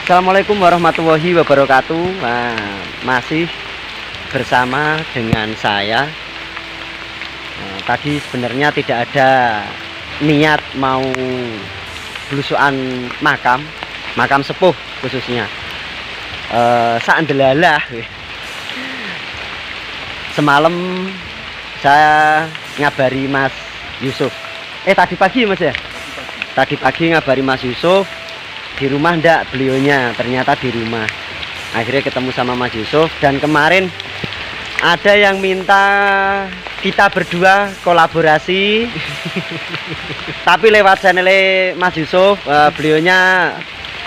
Assalamualaikum warahmatullahi wabarakatuh. Nah, masih bersama dengan saya. Tadi sebenarnya tidak ada niat mau belusukan makam sepuh khususnya. Saandelalah. Semalam saya ngabari Mas Yusuf. Tadi pagi Mas ya? Tadi pagi ngabari Mas Yusuf. Di rumah ndak beliaunya, ternyata di rumah. Akhirnya ketemu sama Mas Yusuf, dan kemarin ada yang minta kita berdua kolaborasi tapi lewat channel Mas Yusuf. Beliaunya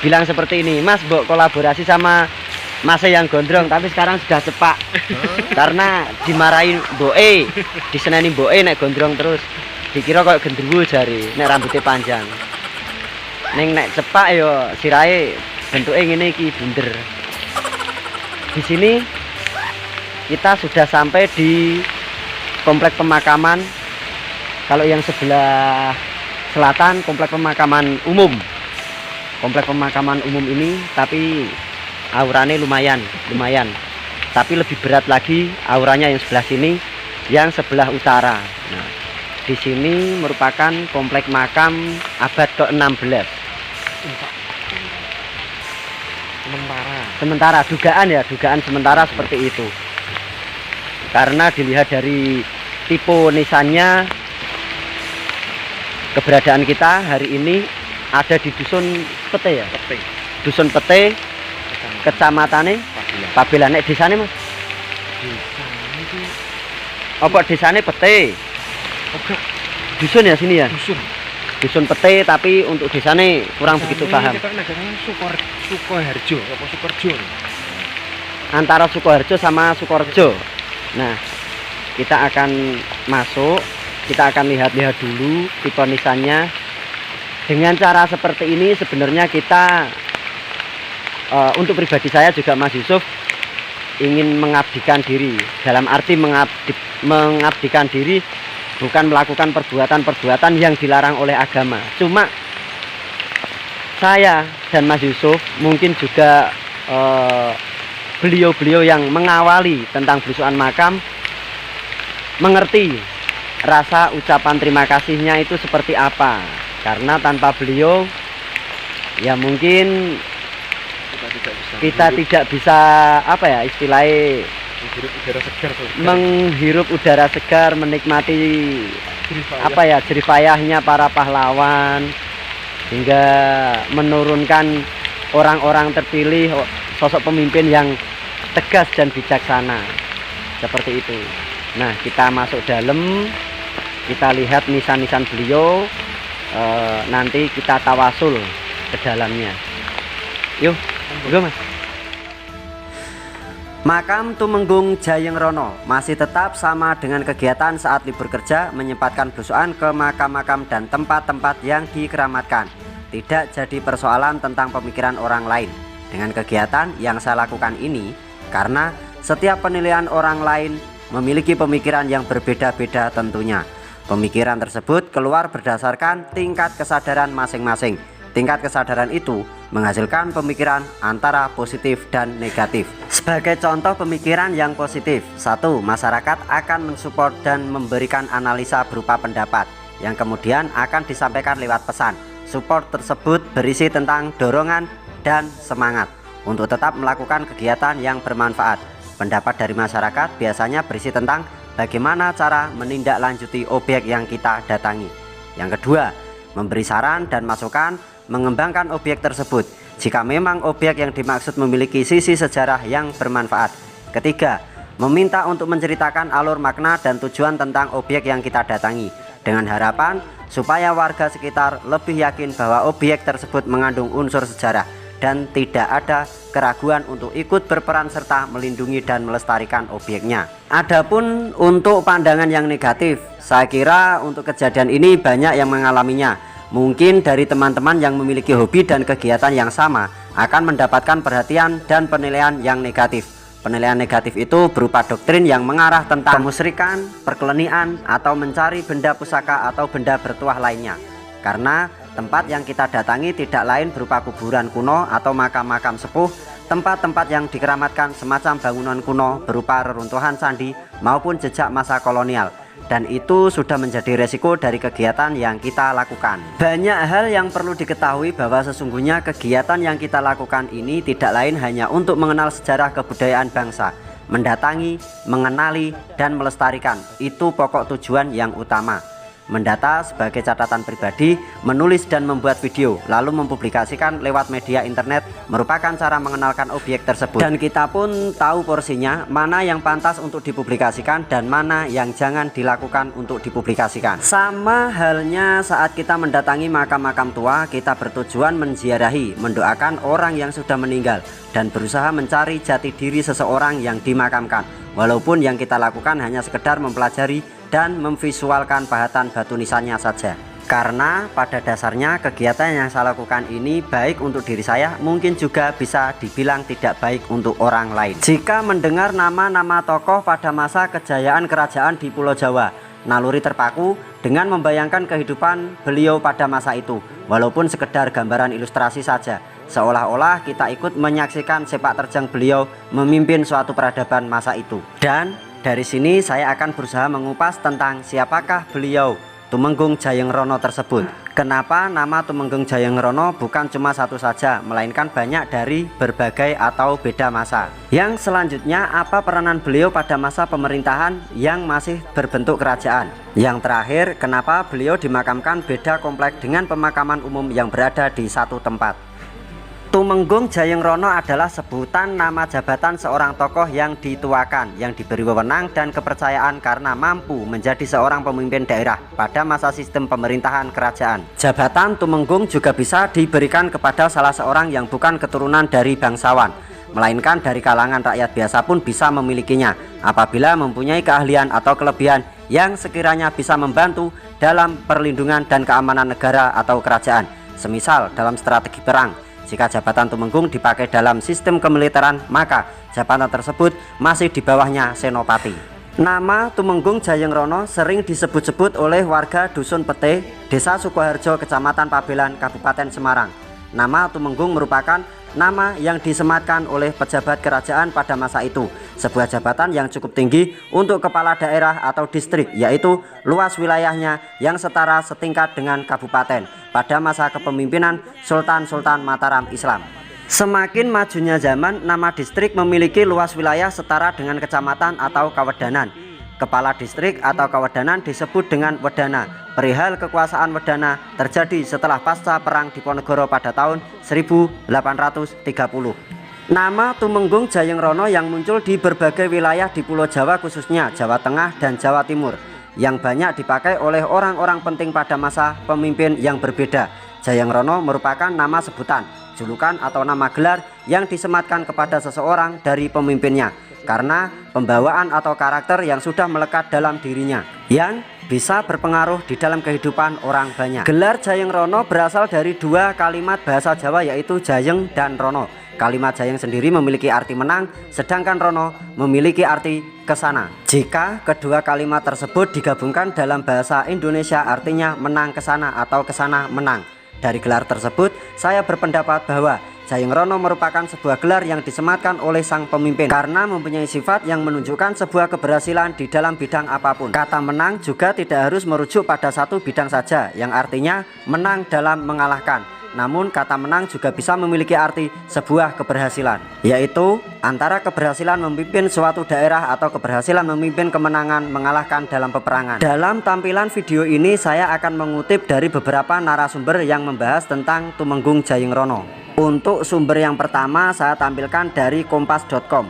bilang seperti ini, Mas mbok kolaborasi sama Mas yang gondrong, tapi sekarang sudah cepak karena dimarahin Boe, diseneni Boe nek gondrong terus, dikira kok gendruwo jari nek rambutnya panjang. Neng nek cepak yo sirahe bentuknya ngene iki bunder. Di sini kita sudah sampai di komplek pemakaman. Kalau yang sebelah selatan komplek pemakaman umum. Komplek pemakaman umum ini tapi auranya lumayan. Tapi lebih berat lagi auranya yang sebelah sini, yang sebelah utara. Nah, di sini merupakan komplek makam abad ke-16. Sementara dugaan sementara seperti itu. Karena dilihat dari tipe nisannya, keberadaan kita hari ini ada di dusun Pete ya. Dusun Pete, kecamatannya Pabela. Nek desane Mas? Apa desane Pete? Dusun ya sini ya. Dusun Pete, tapi untuk desane kurang begitu paham. Sukoharjo apa Sukorejo? Antara Sukoharjo sama Sukorejo. Nah, kita akan masuk, kita akan lihat-lihat dulu tipe nisannya. Dengan cara seperti ini sebenarnya kita untuk pribadi saya juga Mas Yusuf ingin mengabdikan diri. Dalam arti mengabdikan diri bukan melakukan perbuatan-perbuatan yang dilarang oleh agama. Cuma saya dan Mas Yusuf, mungkin juga beliau-beliau yang mengawali tentang belusukan makam, mengerti rasa ucapan terima kasihnya itu seperti apa. Karena tanpa beliau ya mungkin kita tidak bisa apa ya istilahnya, menghirup udara segar, menikmati jerih payahnya para pahlawan, hingga menurunkan orang-orang terpilih, sosok pemimpin yang tegas dan bijaksana seperti itu. Nah, kita masuk dalam, kita lihat nisan-nisan beliau, nanti kita tawasul ke dalamnya. Yuk, Mas. Makam Tumenggung Jayeng Rono masih tetap sama dengan kegiatan saat libur kerja, menyempatkan belusukan ke makam-makam dan tempat-tempat yang dikeramatkan. Tidak jadi persoalan tentang pemikiran orang lain dengan kegiatan yang saya lakukan ini, karena setiap penilaian orang lain memiliki pemikiran yang berbeda-beda tentunya. Pemikiran tersebut keluar berdasarkan tingkat kesadaran masing-masing. Tingkat kesadaran itu menghasilkan pemikiran antara positif dan negatif. Sebagai contoh pemikiran yang positif, 1. Masyarakat akan mensupport dan memberikan analisa berupa pendapat yang kemudian akan disampaikan lewat pesan. Support tersebut berisi tentang dorongan dan semangat untuk tetap melakukan kegiatan yang bermanfaat. Pendapat dari masyarakat biasanya berisi tentang bagaimana cara menindaklanjuti objek yang kita datangi. Yang kedua, memberi saran dan masukan mengembangkan objek tersebut jika memang objek yang dimaksud memiliki sisi sejarah yang bermanfaat. Ketiga, meminta untuk menceritakan alur makna dan tujuan tentang objek yang kita datangi, dengan harapan supaya warga sekitar lebih yakin bahwa objek tersebut mengandung unsur sejarah dan tidak ada keraguan untuk ikut berperan serta melindungi dan melestarikan objeknya. Adapun untuk pandangan yang negatif, saya kira untuk kejadian ini banyak yang mengalaminya. Mungkin dari teman-teman yang memiliki hobi dan kegiatan yang sama akan mendapatkan perhatian dan penilaian yang negatif. Penilaian negatif itu berupa doktrin yang mengarah tentang kemusyrikan, perkelenian, atau mencari benda pusaka atau benda bertuah lainnya. Karena Tempat yang kita datangi tidak lain berupa kuburan kuno atau makam-makam sepuh, tempat-tempat yang dikeramatkan semacam bangunan kuno berupa reruntuhan candi maupun jejak masa kolonial. Dan itu sudah menjadi resiko dari kegiatan yang kita lakukan. Banyak hal yang perlu diketahui bahwa sesungguhnya kegiatan yang kita lakukan ini tidak lain hanya untuk mengenal sejarah kebudayaan bangsa, mendatangi, mengenali, dan melestarikan. Itu pokok tujuan yang utama. Mendata sebagai catatan pribadi, menulis dan membuat video, lalu mempublikasikan lewat media internet merupakan cara mengenalkan objek tersebut. Dan kita pun tahu porsinya, mana yang pantas untuk dipublikasikan dan mana yang jangan dilakukan untuk dipublikasikan. Sama halnya saat kita mendatangi makam-makam tua, kita bertujuan menziarahi, mendoakan orang yang sudah meninggal, dan berusaha mencari jati diri seseorang yang dimakamkan. Walaupun yang kita lakukan hanya sekedar mempelajari dan memvisualkan pahatan batu nisannya saja. Karena pada dasarnya kegiatan yang saya lakukan ini baik untuk diri saya, mungkin juga bisa dibilang tidak baik untuk orang lain. Jika mendengar nama-nama tokoh pada masa kejayaan kerajaan di Pulau Jawa, naluri terpaku dengan membayangkan kehidupan beliau pada masa itu, walaupun sekedar gambaran ilustrasi saja, seolah-olah kita ikut menyaksikan sepak terjang beliau memimpin suatu peradaban masa itu. Dan dari sini saya akan berusaha mengupas tentang siapakah beliau Tumenggung Jayeng Rono tersebut. Kenapa nama Tumenggung Jayeng Rono bukan cuma satu saja, melainkan banyak dari berbagai atau beda masa. Yang selanjutnya, apa peranan beliau pada masa pemerintahan yang masih berbentuk kerajaan. Yang terakhir, kenapa beliau dimakamkan beda komplek dengan pemakaman umum yang berada di satu tempat. Tumenggung Jayeng Rono adalah sebutan nama jabatan seorang tokoh yang dituakan, yang diberi wewenang dan kepercayaan karena mampu menjadi seorang pemimpin daerah pada masa sistem pemerintahan kerajaan. Jabatan Tumenggung juga bisa diberikan kepada salah seorang yang bukan keturunan dari bangsawan, melainkan dari kalangan rakyat biasa pun bisa memilikinya apabila mempunyai keahlian atau kelebihan yang sekiranya bisa membantu dalam perlindungan dan keamanan negara atau kerajaan, semisal dalam strategi perang. Jika jabatan Tumenggung dipakai dalam sistem kemiliteran, maka jabatan tersebut masih di bawahnya senopati. Nama Tumenggung Jayeng Rono sering disebut-sebut oleh warga Dusun Pete, Desa Sukoharjo, Kecamatan Pabelan, Kabupaten Semarang. Nama Tumenggung merupakan nama yang disematkan oleh pejabat kerajaan pada masa itu, sebuah jabatan yang cukup tinggi untuk kepala daerah atau distrik, yaitu luas wilayahnya yang setara setingkat dengan kabupaten pada masa kepemimpinan Sultan-Sultan Mataram Islam. Semakin majunya zaman, nama distrik memiliki luas wilayah setara dengan kecamatan atau kawedanan. Kepala distrik atau kawedanan disebut dengan wedana. Perihal kekuasaan wedana terjadi setelah pasca perang Diponegoro pada tahun 1830. Nama Tumenggung Jayeng Rono yang muncul di berbagai wilayah di Pulau Jawa, khususnya Jawa Tengah dan Jawa Timur, yang banyak dipakai oleh orang-orang penting pada masa pemimpin yang berbeda. Jayeng Rono merupakan nama sebutan, julukan atau nama gelar yang disematkan kepada seseorang dari pemimpinnya karena pembawaan atau karakter yang sudah melekat dalam dirinya yang bisa berpengaruh di dalam kehidupan orang banyak. Gelar Jayeng Rono berasal dari dua kalimat bahasa Jawa, yaitu Jayeng dan Rono. Kalimat Jayeng sendiri memiliki arti menang, sedangkan Rono memiliki arti kesana. Jika kedua kalimat tersebut digabungkan dalam bahasa Indonesia, artinya menang kesana atau kesana menang. Dari gelar tersebut, saya berpendapat bahwa Jayeng Rono merupakan sebuah gelar yang disematkan oleh sang pemimpin karena mempunyai sifat yang menunjukkan sebuah keberhasilan di dalam bidang apapun. Kata menang juga tidak harus merujuk pada satu bidang saja, yang artinya menang dalam mengalahkan. Namun kata menang juga bisa memiliki arti sebuah keberhasilan, yaitu antara keberhasilan memimpin suatu daerah atau keberhasilan memimpin kemenangan mengalahkan dalam peperangan. Dalam tampilan video ini saya akan mengutip dari beberapa narasumber yang membahas tentang Tumenggung Jayeng Rono. Untuk sumber yang pertama saya tampilkan dari kompas.com.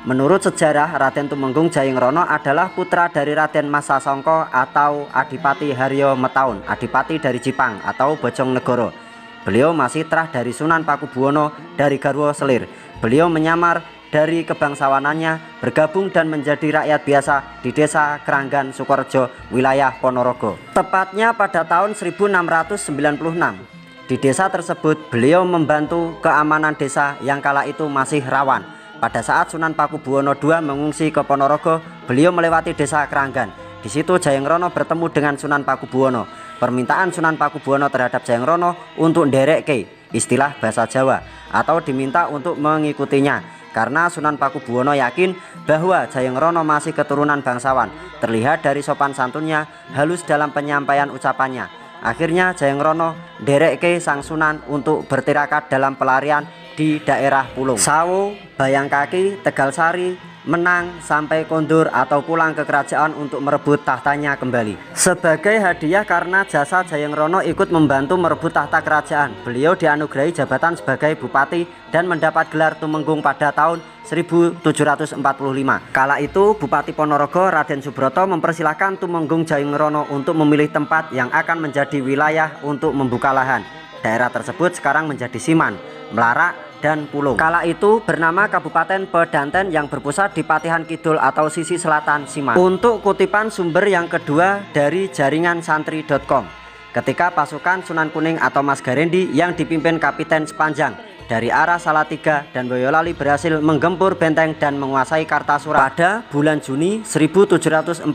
Menurut sejarah, Raden Tumenggung Jayeng Rono adalah putra dari Raden Mas Sasongko atau Adipati Haryo Metaun, Adipati dari Jipang atau Bojonegoro. Beliau masih terah dari Sunan Pakubuwono dari Garwo Selir. Beliau menyamar dari kebangsawanannya, bergabung dan menjadi rakyat biasa di desa Keranggan, Sukorejo, wilayah Ponorogo. Tepatnya pada tahun 1696. Di desa tersebut beliau membantu keamanan desa yang kala itu masih rawan. Pada saat Sunan Pakubuwono II mengungsi ke Ponorogo, beliau melewati desa Keranggan. Di situ Jayeng Rono bertemu dengan Sunan Pakubuwono. Permintaan Sunan Pakubuwono terhadap Jayeng Rono untuk nderekke, istilah bahasa Jawa, atau diminta untuk mengikutinya, karena Sunan Pakubuwono yakin bahwa Jayeng Rono masih keturunan bangsawan. Terlihat dari sopan santunnya, halus dalam penyampaian ucapannya. Akhirnya Jayeng Rono nderekke sang Sunan untuk bertirakat dalam pelarian di daerah Pulung, Sawo, Bayangkaki, Tegalsari, Menang, sampai kondur atau pulang ke kerajaan untuk merebut tahtanya kembali. Sebagai hadiah karena jasa Jayeng Rono ikut membantu merebut tahta kerajaan, beliau dianugerahi jabatan sebagai bupati dan mendapat gelar Tumenggung pada tahun 1745. Kala itu Bupati Ponorogo Raden Subroto mempersilahkan Tumenggung Jayeng Rono untuk memilih tempat yang akan menjadi wilayah untuk membuka lahan. Daerah tersebut sekarang menjadi Siman, Melarak, dan Pulung. Kala itu bernama Kabupaten Pedanten yang berpusat di Patihan Kidul atau sisi selatan Siman. Untuk kutipan sumber yang kedua dari jaringan santri.com, ketika pasukan Sunan Kuning atau Mas Garendi yang dipimpin Kapiten Sepanjang dari arah Salatiga dan Boyolali berhasil menggempur benteng dan menguasai Kartasura pada bulan Juni 1742.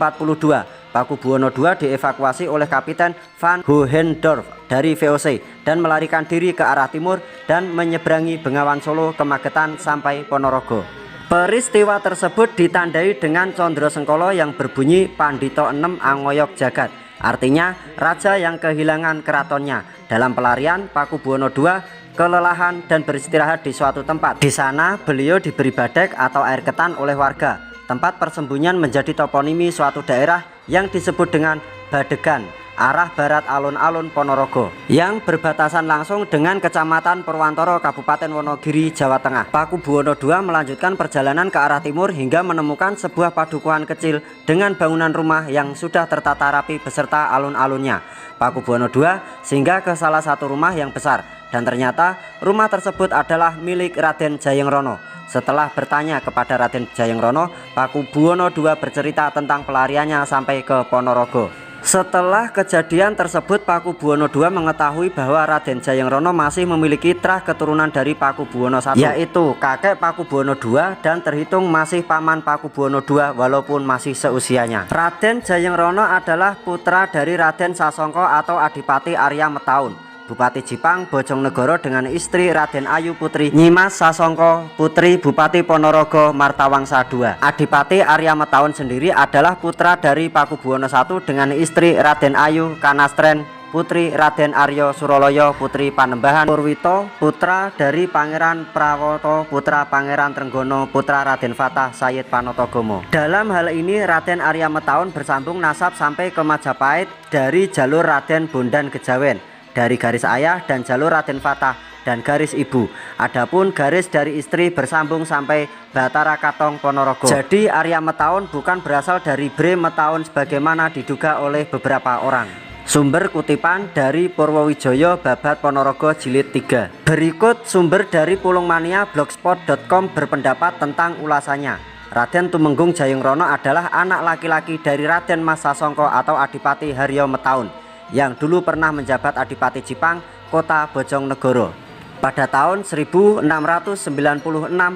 Pakubuwono II dievakuasi oleh Kapiten Van Hohendorf dari VOC dan melarikan diri ke arah timur dan menyeberangi Bengawan Solo ke Magetan sampai Ponorogo. Peristiwa tersebut ditandai dengan Condro Sengkolo yang berbunyi Pandito 6 Angoyok Jagat, artinya raja yang kehilangan keratonnya. Dalam pelarian, Pakubuwono II kelelahan dan beristirahat di suatu tempat. Di sana beliau diberi badek atau air ketan oleh warga. Tempat persembunyian menjadi toponimi suatu daerah yang disebut dengan Badegan, arah barat alun-alun Ponorogo, yang berbatasan langsung dengan Kecamatan Purwantoro, Kabupaten Wonogiri, Jawa Tengah. Pakubuwono II melanjutkan perjalanan ke arah timur hingga menemukan sebuah padukuhan kecil dengan bangunan rumah yang sudah tertata rapi beserta alun-alunnya. Pakubuwono II singgah ke salah satu rumah yang besar, dan ternyata rumah tersebut adalah milik Raden Jayeng Rono. Setelah bertanya kepada Raden Jayeng Rono, Pakubuwono II bercerita tentang pelariannya sampai ke Ponorogo. Setelah kejadian tersebut, Pakubuwono II mengetahui bahwa Raden Jayeng Rono masih memiliki trah keturunan dari Pakubuwono I, yaitu kakek Pakubuwono II dan terhitung masih paman Pakubuwono II walaupun masih seusianya. Raden Jayeng Rono adalah putra dari Raden Sasongko atau Adipati Arya Metaun, Bupati Jipang Bojonegoro dengan istri Raden Ayu Putri Nyimas Sasongko, putri Bupati Ponorogo Martawangsa II. Adipati Arya Metaun sendiri adalah putra dari Pakubuwono I dengan istri Raden Ayu Kanastren, putri Raden Aryo Suroloyo, putri Panembahan Purwito, putra dari Pangeran Prawoto, putra Pangeran Trenggono, putra Raden Fatah Sayyid Panotogomo. Dalam hal ini Raden Arya Metaun bersambung nasab sampai ke Majapahit dari jalur Raden Bondan Kejawen, dari garis ayah, dan jalur Raden Fatah dan garis ibu. Adapun garis dari istri bersambung sampai Batara Katong Ponorogo. Jadi Arya Metaun bukan berasal dari Bre Metaun sebagaimana diduga oleh beberapa orang. Sumber kutipan dari Purwowijoyo Babat Ponorogo Jilid 3. Berikut sumber dari Pulungmania blogspot.com berpendapat tentang ulasannya. Raden Tumenggung Jayeng Rono adalah anak laki-laki dari Raden Mas Sasongko atau Adipati Haryo Metaun yang dulu pernah menjabat Adipati Jipang, Kota Bojonegoro. Pada tahun 1696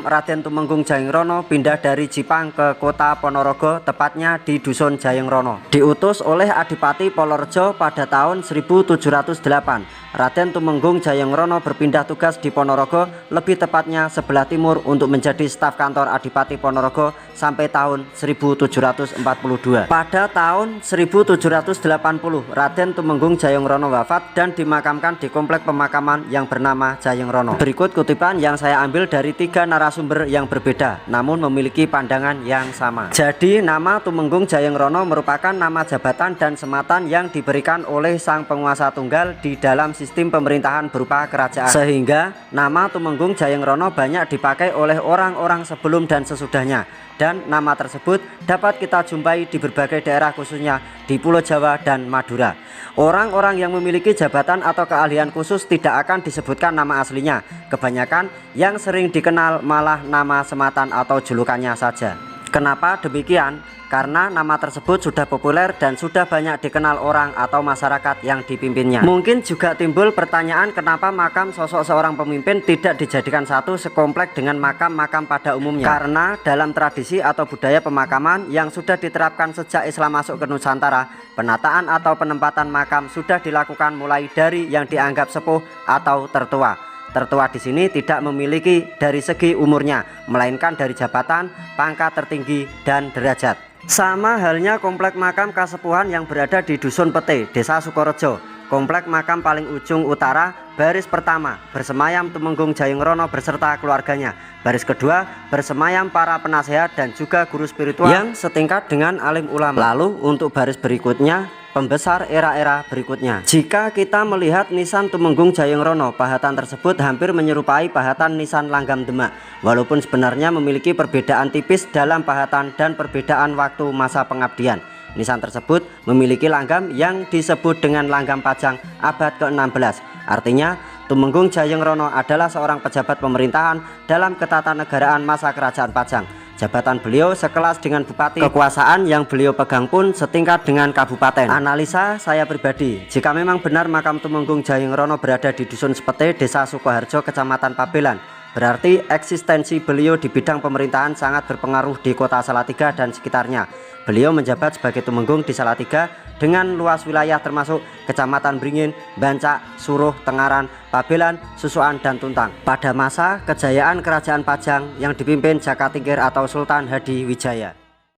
Raden Tumenggung Jayeng Rono pindah dari Jipang ke Kota Ponorogo, tepatnya di Dusun Jayeng Rono. Diutus oleh Adipati Polorejo pada tahun 1708. Raden Tumenggung Jayeng Rono berpindah tugas di Ponorogo, lebih tepatnya sebelah timur, untuk menjadi staf kantor Adipati Ponorogo sampai tahun 1742. Pada tahun 1780 Raden Tumenggung Jayeng Rono wafat dan dimakamkan di komplek pemakaman yang bernama Jayeng Rono. Berikut kutipan yang saya ambil dari 3 narasumber yang berbeda namun memiliki pandangan yang sama. Jadi nama Tumenggung Jayeng Rono merupakan nama jabatan dan sematan yang diberikan oleh sang penguasa tunggal di dalam sistem pemerintahan berupa kerajaan, sehingga nama Tumenggung Jayeng Rono banyak dipakai oleh orang-orang sebelum dan sesudahnya, dan nama tersebut dapat kita jumpai di berbagai daerah khususnya di Pulau Jawa dan Madura. Orang-orang yang memiliki jabatan atau keahlian khusus tidak akan disebutkan nama aslinya. Kebanyakan yang sering dikenal malah nama sematan atau julukannya saja. Kenapa demikian? Karena nama tersebut sudah populer dan sudah banyak dikenal orang atau masyarakat yang dipimpinnya. Mungkin juga timbul pertanyaan kenapa makam sosok seorang pemimpin tidak dijadikan satu sekomplek dengan makam-makam pada umumnya. Karena dalam tradisi atau budaya pemakaman yang sudah diterapkan sejak Islam masuk ke Nusantara, penataan atau penempatan makam sudah dilakukan mulai dari yang dianggap sepuh atau tertua. Tertua di sini tidak memiliki dari segi umurnya, melainkan dari jabatan, pangkat tertinggi, dan derajat. Sama halnya komplek makam kasepuhan yang berada di Dusun Pete, Desa Sukorejo. Komplek makam paling ujung utara, baris pertama bersemayam Tumenggung Jayeng Rono beserta keluarganya. Baris kedua bersemayam para penasehat dan juga guru spiritual yang setingkat dengan alim ulama. Lalu untuk baris berikutnya pembesar era-era berikutnya. Jika kita melihat nisan Tumenggung Jayeng Rono, pahatan tersebut hampir menyerupai pahatan nisan Langgam Demak, walaupun sebenarnya memiliki perbedaan tipis dalam pahatan dan perbedaan waktu masa pengabdian. Nisan tersebut memiliki langgam yang disebut dengan langgam Pajang abad ke-16. Artinya Tumenggung Jayeng Rono adalah seorang pejabat pemerintahan dalam ketatanegaraan masa kerajaan Pajang. Jabatan beliau sekelas dengan bupati, kekuasaan yang beliau pegang pun setingkat dengan kabupaten. Analisa saya pribadi, jika memang benar makam Tumenggung Jayeng Rono berada di Dusun Sepete, Desa Sukoharjo, Kecamatan Pabelan, berarti eksistensi beliau di bidang pemerintahan sangat berpengaruh di kota Salatiga dan sekitarnya. Beliau menjabat sebagai Tumenggung di Salatiga dengan luas wilayah termasuk Kecamatan Bringin, Bancak, Suruh, Tengaran, Pabelan, Susuan, dan Tuntang. Pada masa kejayaan Kerajaan Pajang yang dipimpin Jaka Tingkir atau Sultan Hadi Wijaya.